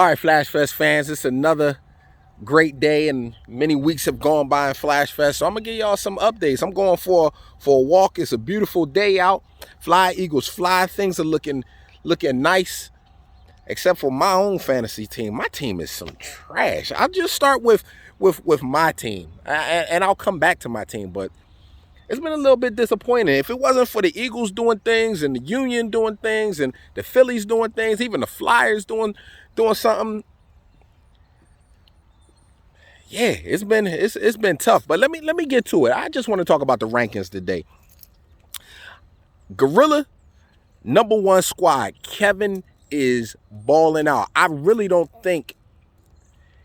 All right, Flash Fest fans, it's another great day, and many weeks have gone by in Flash Fest. So I'm gonna give y'all some updates. I'm going for a walk. It's a beautiful day out. Fly Eagles fly. Things are looking nice, except for my own fantasy team. My team is some trash. I'll just start with my team, and I'll come back to my team, but. It's been a little bit disappointing. If it wasn't for the Eagles doing things and the Union doing things and the Phillies doing things, even the Flyers doing something, yeah, it's been tough. But let me get to it. I just want to talk about the rankings today. Gorilla #1 squad. Kevin is balling out. I really don't think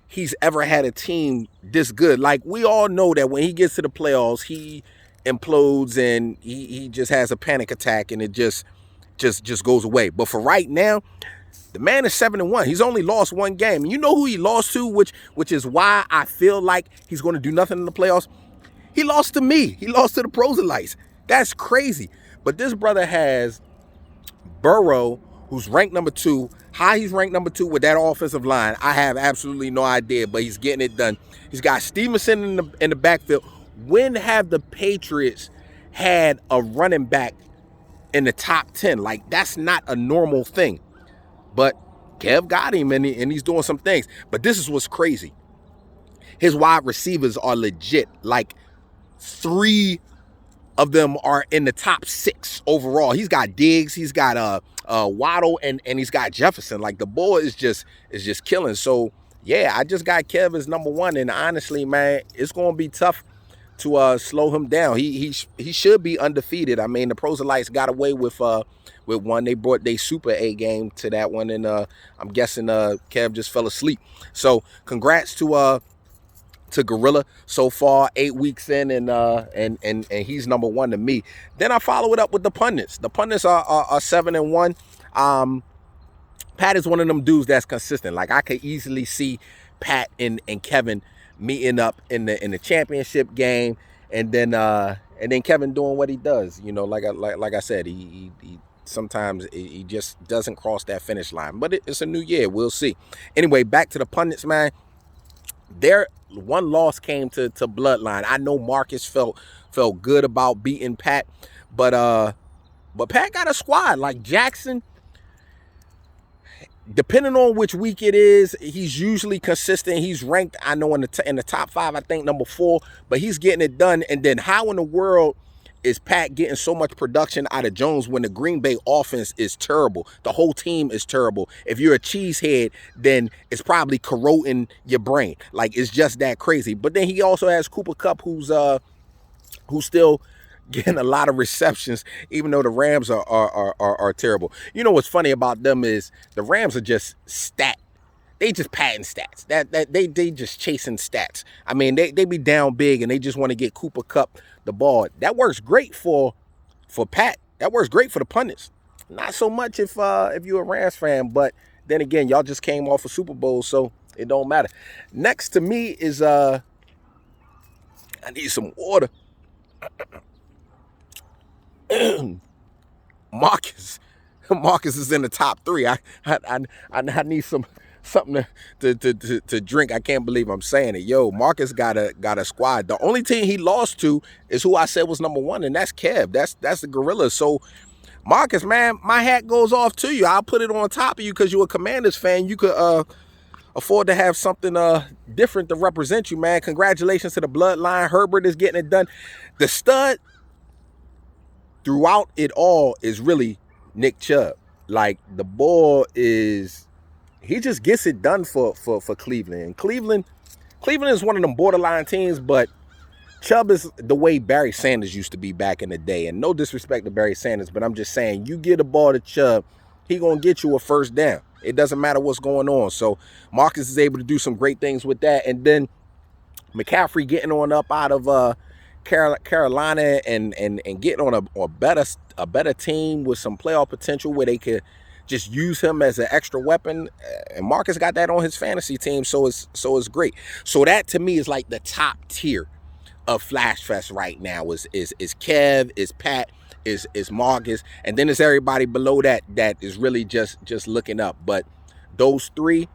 he's ever had a team this good. Like, we all know that when he gets to the playoffs, he implodes and he just has a panic attack and it just goes away. But for right now, the man is 7-1. He's only lost one game. And you know who he lost to, which is why I feel like he's going to do nothing in the playoffs? He lost to me. He lost to the Proselytes. That's crazy. But this brother has Burrow, who's ranked #2. How he's ranked #2 with that offensive line, I have absolutely no idea, but he's getting it done. He's got Stevenson in the backfield. When have the Patriots had a running back in the top 10? Like, that's not a normal thing. But Kev got him, and he's doing some things. But this is what's crazy. His wide receivers are legit. Like, 3 of them are in the top 6 overall. He's got Diggs, he's got Waddle, and he's got Jefferson. Like, the boy is just killing. So yeah, I just got Kev as #1, and honestly, man, it's gonna be tough to slow him down. He should be undefeated. I mean, the Proselytes got away with one. They brought their Super A game to that one, and I'm guessing Kev just fell asleep. So congrats to Gorilla so far, 8 weeks in, and he's #1 to me. Then I follow it up with the pundits. The pundits are 7-1. Pat is one of them dudes that's consistent. Like, I could easily see Pat and Kevin meeting up in the championship game, and then Kevin doing what he does. You know, like I said, he sometimes he just doesn't cross that finish line. But it's a new year. We'll see. Anyway, back to the pundits, man. Their one loss came to Bloodline. I know Marcus felt good about beating Pat, but Pat got a squad. Like, Jackson, depending on which week it is, he's usually consistent. He's ranked, I know, in the top 5, I think #4, but he's getting it done. And then how in the world is Pat getting so much production out of Jones when the Green Bay offense is terrible? The whole team is terrible. If you're a cheesehead, then it's probably corroding your brain. Like, it's just that crazy. But then he also has Cooper Kupp, who's still getting a lot of receptions, even though the Rams are terrible. You know what's funny about them is the Rams are just they just padding stats. They just chasing stats. I mean, they be down big and they just want to get Cooper Kupp the ball. That works great for Pat. That works great for the pundits. Not so much if you're a Rams fan, but then again, y'all just came off a Super Bowl, so it don't matter. Next to me is I need some water. Marcus is in the top 3. I need something to drink. I can't believe I'm saying it. Yo, Marcus got a squad. The only team he lost to is who I said was #1, and that's Kev. That's the Gorilla. So Marcus, man, my hat goes off to you. I'll put it on top of you because you're a Commanders fan. You could afford to have something different to represent you, man. Congratulations to the Bloodline. Herbert is getting it done. The stud throughout it all is really Nick Chubb. Like, the boy he just gets it done for Cleveland. And Cleveland is one of them borderline teams, but Chubb is the way Barry Sanders used to be back in the day. And no disrespect to Barry Sanders, but I'm just saying, you get a ball to Chubb, he gonna get you a first down. It doesn't matter what's going on. So Marcus is able to do some great things with that. And then McCaffrey getting on up out of Carolina and getting on a better team with some playoff potential where they could just use him as an extra weapon. And Marcus got that on his fantasy team, so it's great. So that to me is like the top tier of Flash Fest right now is Kev, is Pat, is Marcus, and then it's everybody below that is really just looking up. But those 3,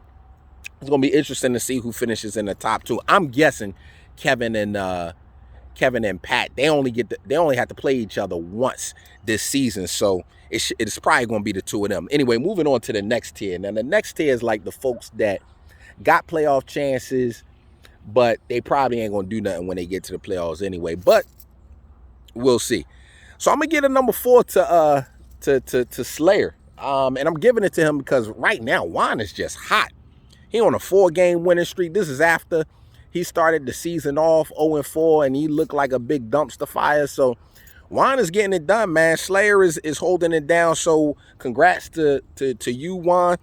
It's gonna be interesting to see who finishes in the top two. I'm guessing Kevin and Pat. They only have to play each other once this season, so it's probably gonna be the two of them. Anyway, moving on to the next tier. Now the next tier is like the folks that got playoff chances, but they probably ain't gonna do nothing when they get to the playoffs anyway. But we'll see. So I'm gonna get a number 4 to Slayer. And I'm giving it to him because right now Juan is just hot. He on a 4-game winning streak. This is after he started the season off 0-4, and he looked like a big dumpster fire. So Juan is getting it done, man. Slayer is holding it down. So congrats to you, Juan.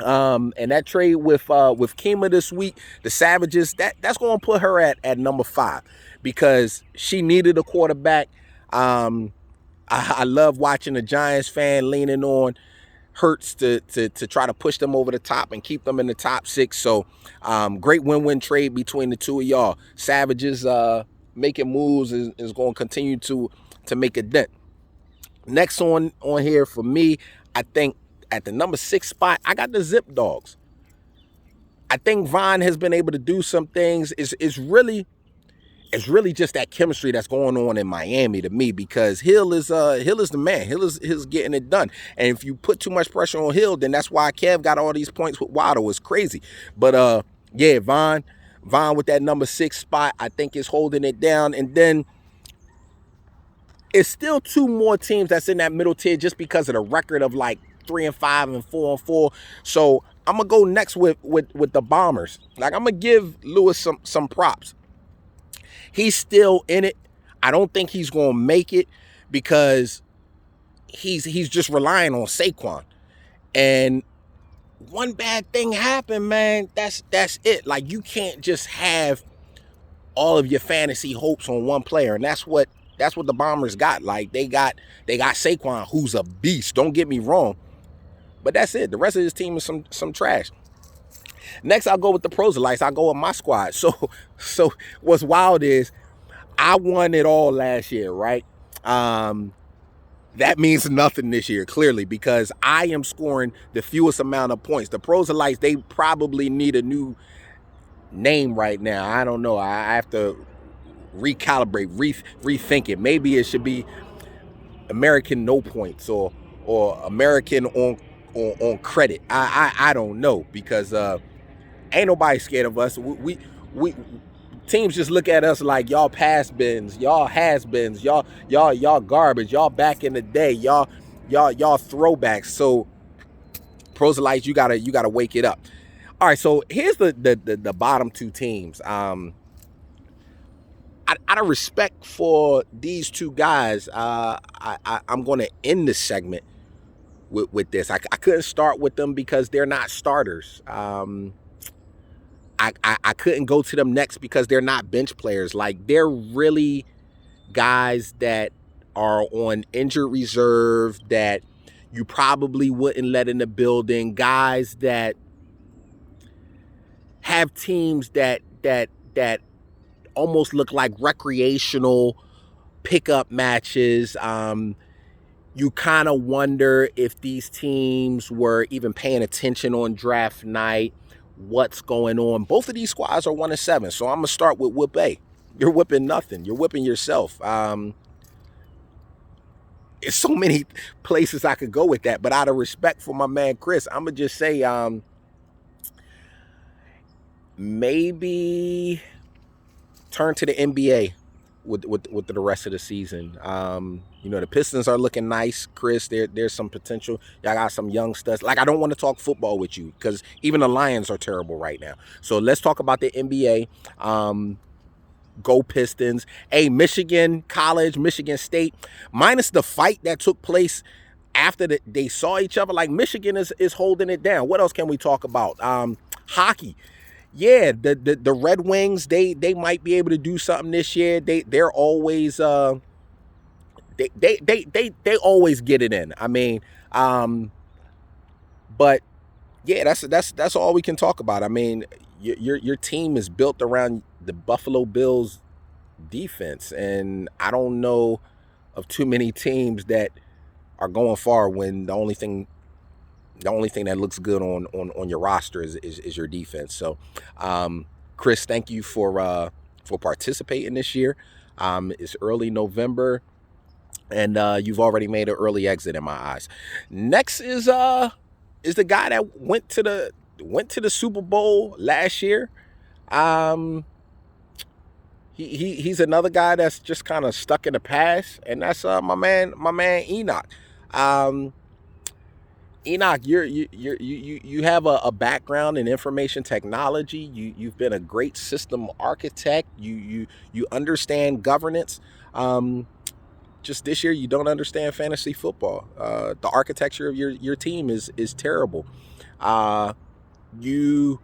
And that trade with Kima this week, the Savages, that's going to put her at number 5 because she needed a quarterback. I love watching a Giants fan leaning on Hurts to try to push them over the top and keep them in the top 6. So great win-win trade between the two of y'all. Savages making moves is going to continue to make a dent. Next on here for me, I think at the number 6 spot, I got the Zip Dogs. I think Von has been able to do some things. It's really just that chemistry that's going on in Miami to me, because Hill is the man. Hill is getting it done. And if you put too much pressure on Hill, then that's why Kev got all these points with Waddle. It's crazy. But yeah, Von with that number 6 spot, I think is holding it down. And then it's still 2 more teams that's in that middle tier just because of the record of like 3-5 and 4-4. So I'm gonna go next with the Bombers. Like, I'm gonna give Lewis some props. He's still in it. I don't think he's gonna make it because he's just relying on Saquon. And one bad thing happened, man. That's it. Like, you can't just have all of your fantasy hopes on one player, and that's what the Bombers got. Like, they got Saquon, who's a beast. Don't get me wrong, but that's it. The rest of this team is some trash. Next, I'll go with the Proselytes. I'll go with my squad. So what's wild is I won it all last year, right? That means nothing this year, clearly, because I am scoring the fewest amount of points. The Proselytes, they probably need a new name right now. I don't know. I have to recalibrate, rethink it. Maybe it should be American No Points or American on credit. I don't know, because ain't nobody scared of us. We teams just look at us like y'all past bins, y'all has-beens, y'all garbage, y'all back in the day, y'all throwbacks. So Proselytes, you gotta wake it up. All right, so here's the bottom 2 teams. Out of respect for these 2 guys, I'm going to end this segment with this. I couldn't start with them because they're not starters. I couldn't go to them next because they're not bench players. Like, they're really guys that are on injured reserve that you probably wouldn't let in the building. Guys that have teams that almost look like recreational pickup matches. You kind of wonder if these teams were even paying attention on draft night. What's going on? Both of these squads are 1-7. So I'm going to start with Whip A. You're whipping nothing. You're whipping yourself. It's so many places I could go with that. But out of respect for my man Chris, I'm going to just say maybe turn to the NBA with the rest of the season. The Pistons are looking nice, Chris. There's some potential. Y'all got some young studs. Like, I don't want to talk football with you because even the Lions are terrible right now. So let's talk about the NBA. Go Pistons. Hey, Michigan College, Michigan State, minus the fight that took place after they saw each other. Like, Michigan is holding it down. What else can we talk about? Hockey. Yeah, the Red Wings, they might be able to do something this year. They're always they always get it in. I mean, but yeah, that's all we can talk about. I mean, your team is built around the Buffalo Bills defense, and I don't know of too many teams that are going far when the only thing The only thing that looks good on your roster is your defense. So, Chris, thank you for participating this year. It's early November, and you've already made an early exit in my eyes. Next is the guy that went to the Super Bowl last year. He's another guy that's just kind of stuck in the past, and that's my man Enoch. Um, Enoch, you have a background in information technology. You've been a great system architect. You understand governance. Just this year, you don't understand fantasy football. The architecture of your team is terrible. You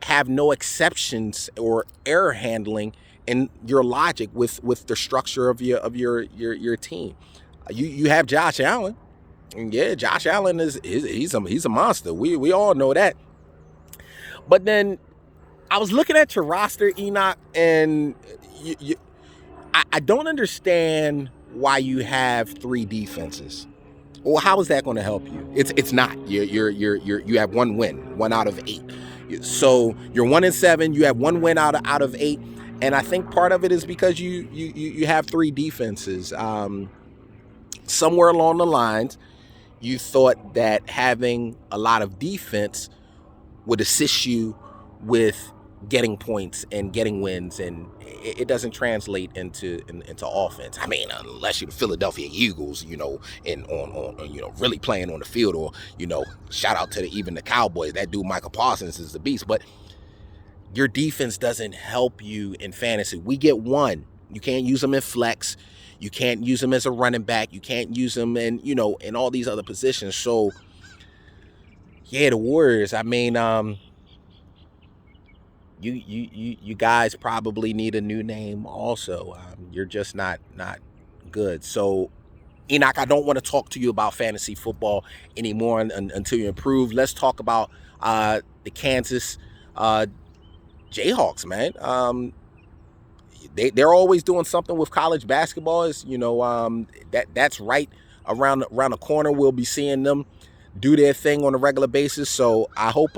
have no exceptions or error handling in your logic with the structure of your team. You have Josh Allen. Yeah, Josh Allen he's a monster. We all know that. But then I was looking at your roster, Enoch, and I don't understand why you have 3 defenses. Well, how is that going to help you? It's not. You have 1 win, 1 out of 8. So you're 1-7. You have 1 win out of 8, and I think part of it is because you have 3 defenses. Somewhere along the lines, you thought that having a lot of defense would assist you with getting points and getting wins, and it doesn't translate into offense. I mean, unless you're the Philadelphia Eagles, and on really playing on the field, or shout out to even the Cowboys. That dude Michael Parsons is the beast, but your defense doesn't help you in fantasy. We get 1. You can't use them in flex. You can't use them as a running back. You can't use them in in all these other positions. So yeah, the Warriors. I mean, you guys probably need a new name also. You're just not good. So Enoch, I don't want to talk to you about fantasy football anymore until you improve. Let's talk about the Kansas Jayhawks, man. They're always doing something with college basketball. That's right around the corner. We'll be seeing them do their thing on a regular basis. So I hope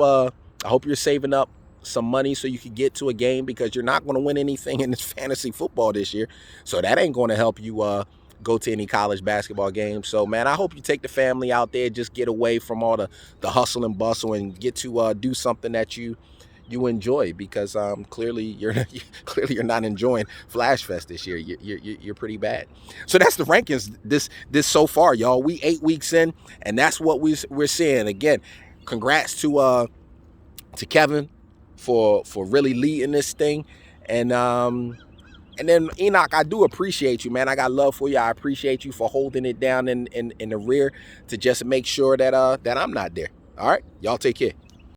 you're saving up some money so you can get to a game, because you're not going to win anything in this fantasy football this year. So that ain't going to help you go to any college basketball games. So man, I hope you take the family out there, just get away from all the hustle and bustle, and get to do something that you enjoy, because clearly you're not enjoying Flash Fest this year. You're pretty bad. So that's the rankings this so far, y'all. We 8 weeks in, and that's what we're seeing. Again, congrats to Kevin for really leading this thing, and then Enoch, I do appreciate you, man. I got love for you. I appreciate you for holding it down in the rear to just make sure that I'm not there. All right, y'all take care.